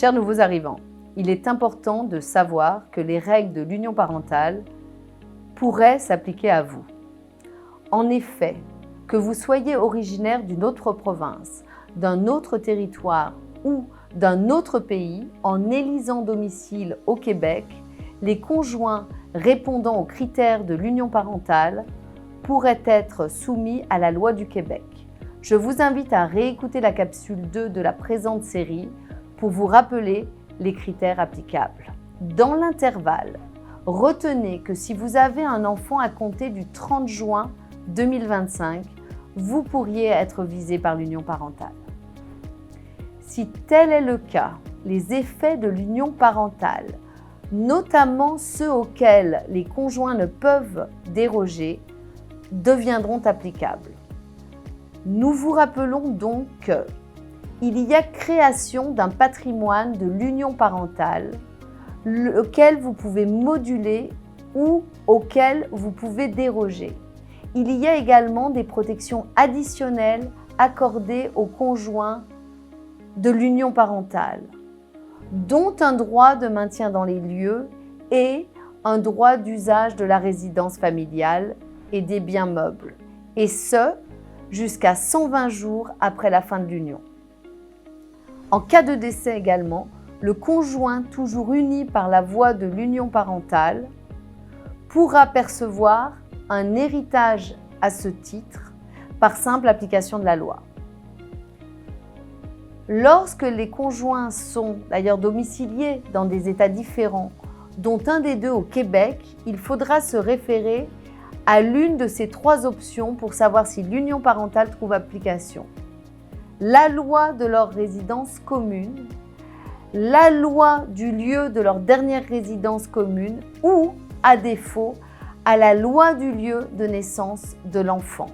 Chers nouveaux arrivants, il est important de savoir que les règles de l'union parentale pourraient s'appliquer à vous. En effet, que vous soyez originaire d'une autre province, d'un autre territoire ou d'un autre pays, en élisant domicile au Québec, les conjoints répondant aux critères de l'union parentale pourraient être soumis à la loi du Québec. Je vous invite à réécouter la capsule 2 de la présente série pour vous rappeler les critères applicables. Dans l'intervalle, retenez que si vous avez un enfant à compter du 30 juin 2025, vous pourriez être visé par l'union parentale. Si tel est le cas, les effets de l'union parentale, notamment ceux auxquels les conjoints ne peuvent déroger, deviendront applicables. Nous vous rappelons donc qu'il y a création d'un patrimoine de l'union parentale, lequel vous pouvez moduler ou auquel vous pouvez déroger. Il y a également des protections additionnelles accordées aux conjoints de l'union parentale, dont un droit de maintien dans les lieux et un droit d'usage de la résidence familiale et des biens meubles, et ce, jusqu'à 120 jours après la fin de l'union. En cas de décès également, le conjoint toujours uni par la voie de l'union parentale pourra percevoir un héritage à ce titre par simple application de la loi. Lorsque les conjoints sont d'ailleurs domiciliés dans des États différents, dont un des deux au Québec, il faudra se référer à l'une de ces trois options pour savoir si l'union parentale trouve application. La loi de leur résidence commune, la loi du lieu de leur dernière résidence commune ou, à défaut, à la loi du lieu de naissance de l'enfant.